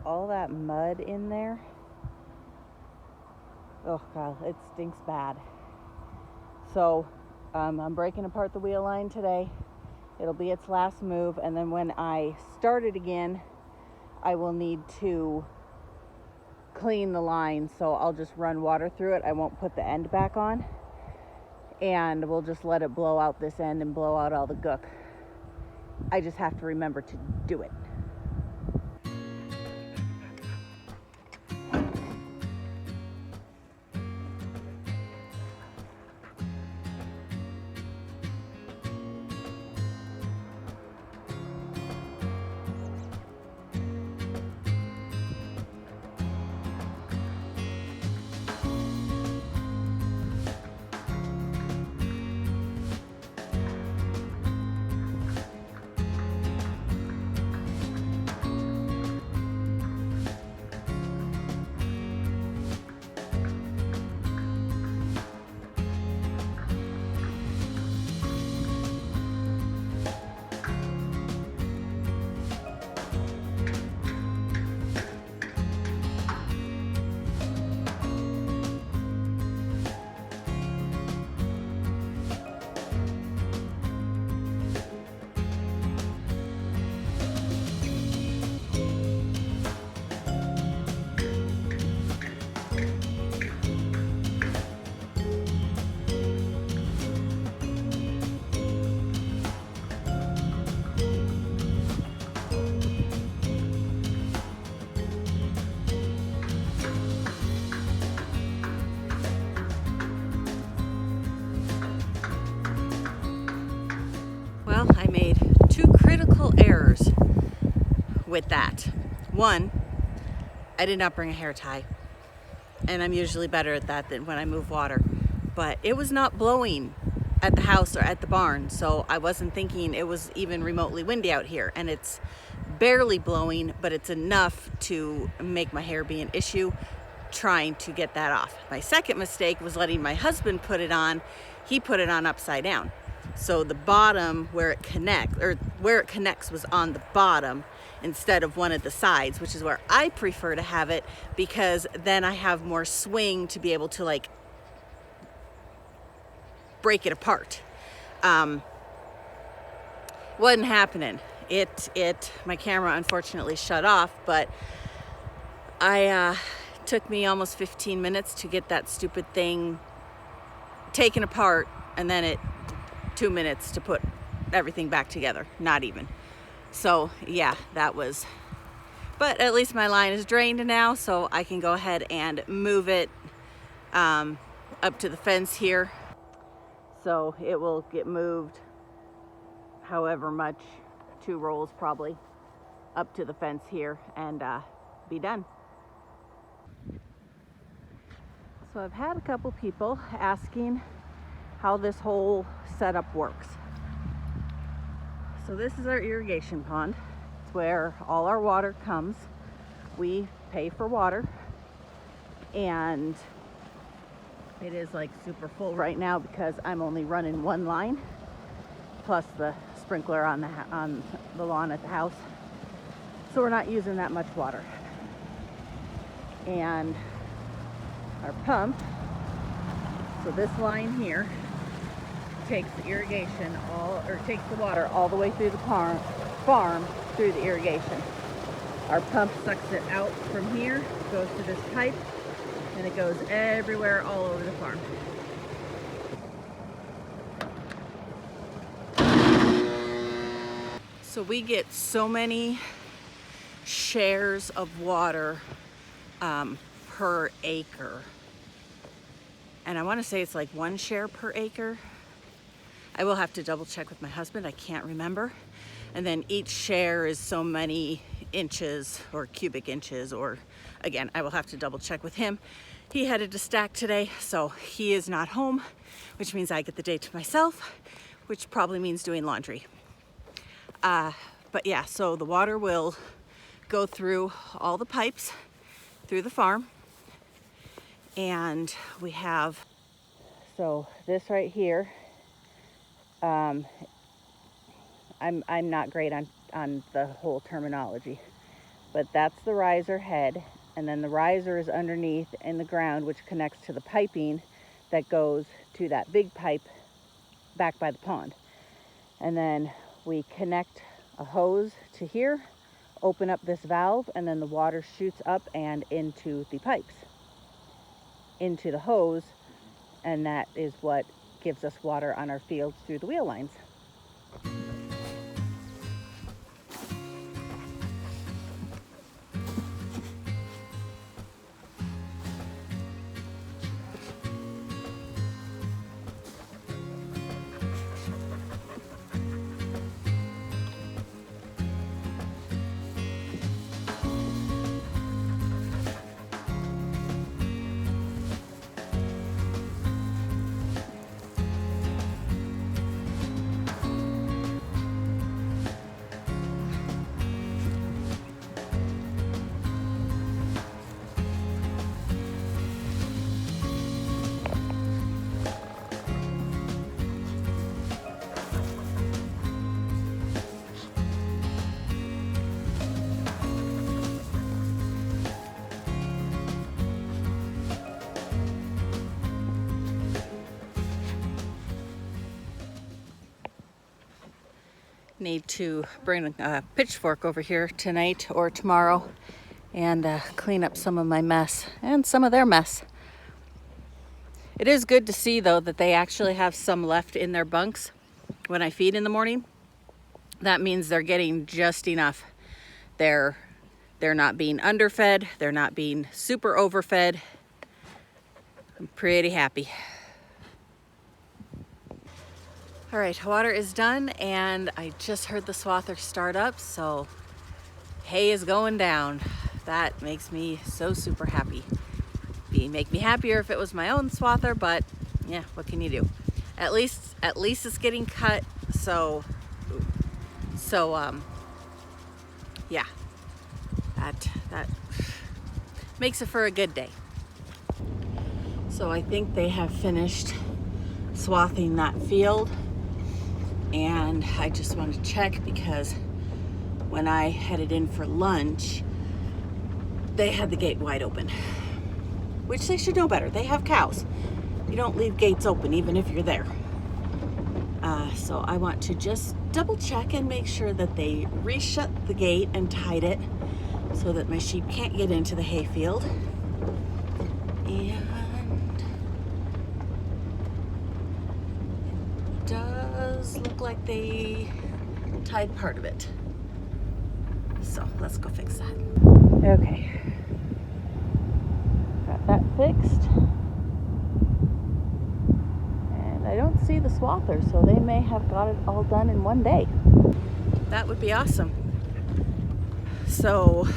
All that mud in there, oh god, it stinks bad. So I'm breaking apart the wheel line today. It'll be its last move, and then when I start it again, I will need to clean the line, so I'll just run water through it. I won't put the end back on, and we'll just let it blow out this end and blow out all the gook. I just have to remember to do it. Well, I made two critical errors with that. One, I did not bring a hair tie, and I'm usually better at that than when I move water, but it was not blowing at the house or at the barn, so I wasn't thinking it was even remotely windy out here, and it's barely blowing, but it's enough to make my hair be an issue trying to get that off. My second mistake was letting my husband put it on. He put it on upside down. So the bottom where it connects was on the bottom instead of one of the sides, which is where I prefer to have it, because then I have more swing to be able to like break it apart. Wasn't happening. My camera unfortunately shut off, but took me almost 15 minutes to get that stupid thing taken apart, and then 2 minutes to put everything back together, not even. So yeah, that was, but at least my line is drained now, so I can go ahead and move it up to the fence here. So it will get moved however much, 2 rolls probably, up to the fence here and be done. So I've had a couple people asking how this whole setup works. So this is our irrigation pond. It's where all our water comes. We pay for water, and It is like super full right now because I'm only running one line plus the sprinkler on the lawn at the house. So we're not using that much water. And our pump, so this line here takes the irrigation takes the water all the way through the farm through the irrigation. Our pump sucks it out from here, goes to this pipe, and it goes everywhere all over the farm. So we get so many shares of water per acre. And I want to say it's like 1 share per acre. I will have to double check with my husband. I can't remember. And then each share is so many inches or cubic inches, or again, I will have to double check with him. He headed to Stack today, so he is not home, which means I get the day to myself, which probably means doing laundry. But yeah, so the water will go through all the pipes through the farm. And we have, so this right here, I'm not great on the whole terminology, but that's the riser head, and then the riser is underneath in the ground, which connects to the piping that goes to that big pipe back by the pond. And then we connect a hose to here, open up this valve, and then the water shoots up and into the pipes, into the hose, and that is what gives us water on our fields through the wheel lines. Need to bring a pitchfork over here tonight or tomorrow and clean up some of my mess and some of their mess. It is good to see though that they actually have some left in their bunks when I feed in the morning. That means they're getting just enough. They're not being underfed, they're not being super overfed. I'm pretty happy. All right, water is done, and I just heard the swather start up, so hay is going down. That makes me so super happy. It'd make me happier if it was my own swather, but yeah, what can you do? At least it's getting cut, so yeah, that makes it for a good day. So I think they have finished swathing that field. And I just want to check because when I headed in for lunch, they had the gate wide open, which they should know better. They have cows. You don't leave gates open even if you're there. So I want to just double check and make sure that they reshut the gate and tied it so that my sheep can't get into the hayfield. And look like they tied part of it. So let's go fix that. Okay. Got that fixed. And I don't see the swather, so they may have got it all done in one day. That would be awesome. So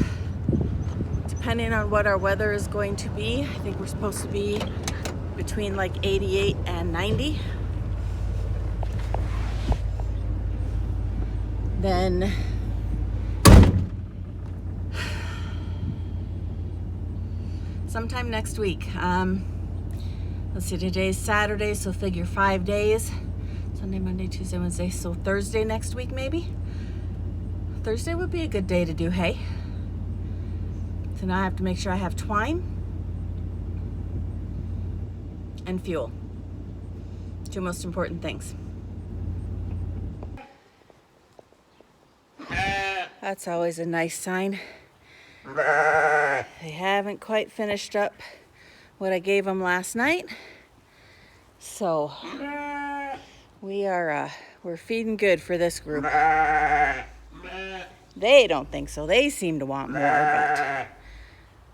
depending on what our weather is going to be, I think we're supposed to be between like 88 and 90. Then sometime next week. Let's see, today's Saturday, so figure 5 days. Sunday, Monday, Tuesday, Wednesday, so Thursday next week maybe? Thursday would be a good day to do hay. So now I have to make sure I have twine and fuel. 2 most important things. That's always a nice sign. They haven't quite finished up what I gave them last night. So we're feeding good for this group. They don't think so. They seem to want more, but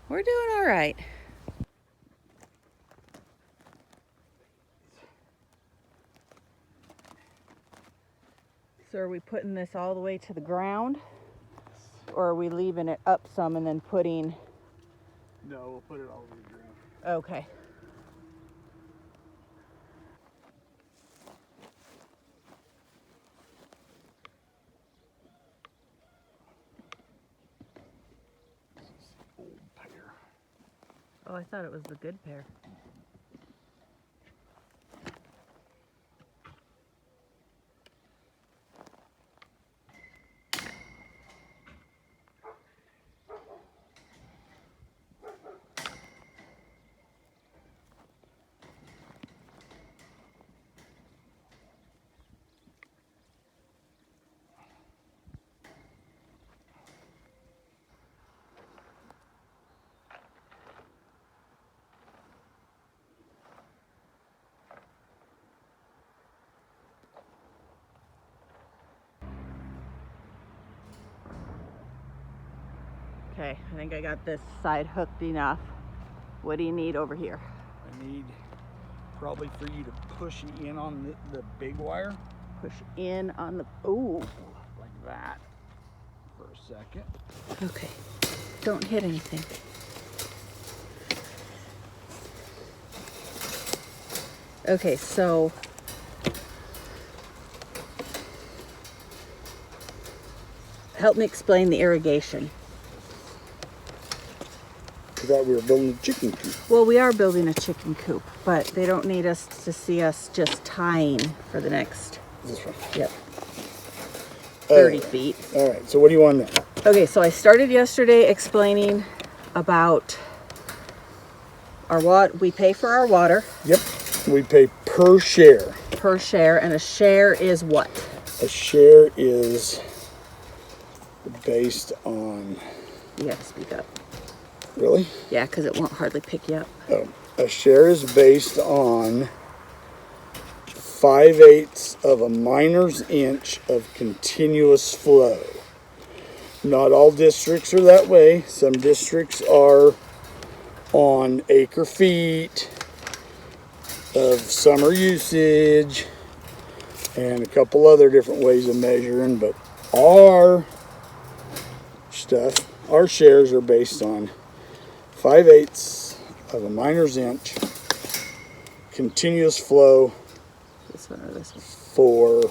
we're doing all right. So are we putting this all the way to the ground? Or are we leaving it up some and then putting... No, we'll put it all over the ground. Okay. Old pear. Oh, I thought it was the good pear. Okay, I think I got this side hooked enough. What do you need over here? I need probably for you to push in on the big wire. Push in on the, ooh. Like that for a second. Okay, don't hit anything. Okay, so help me explain the irrigation. I thought we were building a chicken coop. Well, we are building a chicken coop, but they don't need us to see us just tying for the next, This one. yep, 30 feet. All right, so what do you want now? Okay, so I started yesterday explaining about our what we pay for our water. Yep, we pay per share. Per share, and a share is what? A share is based on... You have to speak up. Really? Yeah, because it won't hardly pick you up. Oh, a share is based on 5/8 of a miner's inch of continuous flow. Not all districts are that way. Some districts are on acre feet of summer usage and a couple other different ways of measuring, but our shares are based on 5/8 of a miner's inch continuous flow. This one or this one? For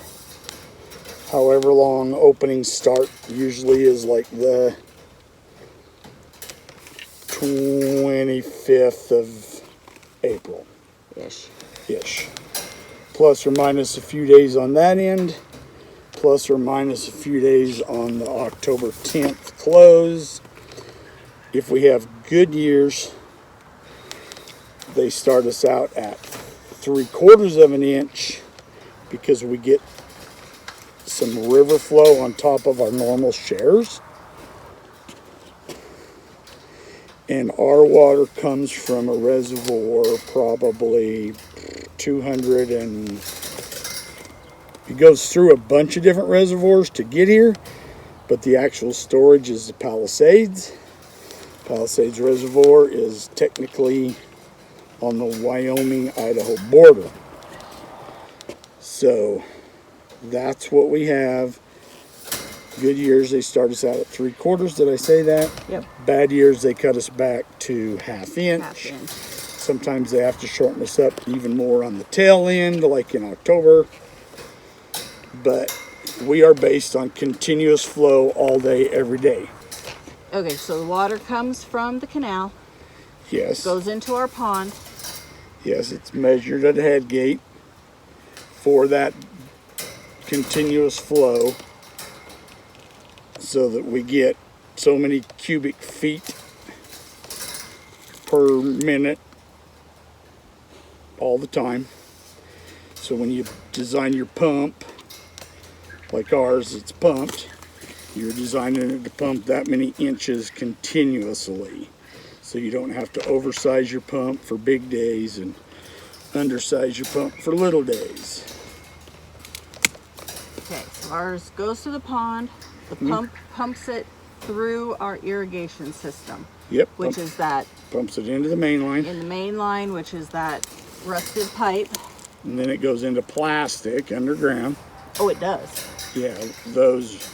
however long opening start, usually is like the 25th of April. Ish. Plus or minus a few days on that end. Plus or minus a few days on the October 10th close. If we have good years, they start us out at 3/4 of an inch because we get some river flow on top of our normal shares. And our water comes from a reservoir probably 200 and it goes through a bunch of different reservoirs to get here, but the actual storage is the Palisades. Palisades Reservoir is technically on the Wyoming-Idaho border. So that's what we have. Good years, they start us out at 3/4. Did I say that? Yep. Bad years, they cut us back to half-inch. Half-inch. Sometimes they have to shorten us up even more on the tail end, like in October. But we are based on continuous flow all day, every day. Okay, so the water comes from the canal, Yes. goes into our pond, Yes, it's measured at a head gate for that continuous flow so that we get so many cubic feet per minute all the time. So when you design your pump, like ours, it's pumped, you're designing it to pump that many inches continuously. So you don't have to oversize your pump for big days and undersize your pump for little days. Okay, so ours goes to the pond. The pump pumps it through our irrigation system. Yep. Which is that pumps it into the main line. in the main line, which is that rusted pipe. And then it goes into plastic underground. Oh, it does. Yeah, those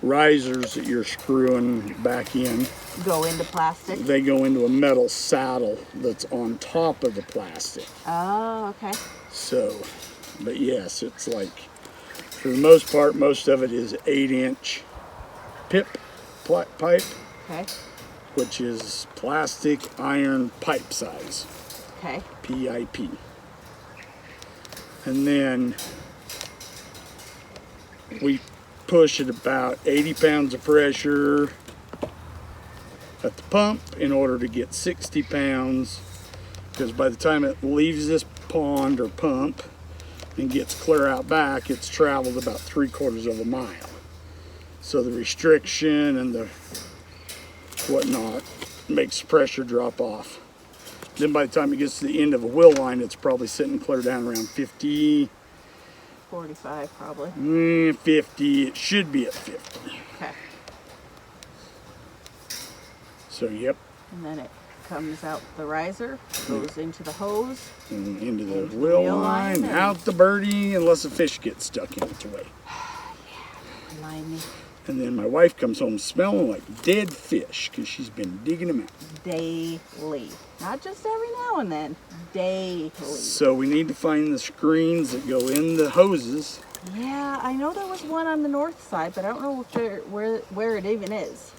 risers that you're screwing back in Go into plastic. they go into a metal saddle that's on top of the plastic. Oh, okay. So, but yes, it's like, for the most part, most of it is 8-inch pipe, Okay. which is plastic iron pipe size, Okay. PIP. And then we push at about 80 pounds of pressure at the pump in order to get 60 pounds, because by the time it leaves this pond or pump and gets clear out back, it's traveled about 3/4 of a mile. So the restriction and the whatnot makes pressure drop off. Then by the time it gets to the end of a wheel line, it's probably sitting clear down around 50, 45 probably. 50, it should be at 50. Okay. So yep, And then it comes out the riser, goes into the hose. and into the Into the wheel wheel line, line, out the birdie, unless a fish gets stuck in its way. Remind me. And then my wife comes home smelling like dead fish because she's been digging them out. Daily. Not just every now and then. Daily. So we need to find the screens that go in the hoses. Yeah, I know there was one on the north side, but I don't know if where it even is.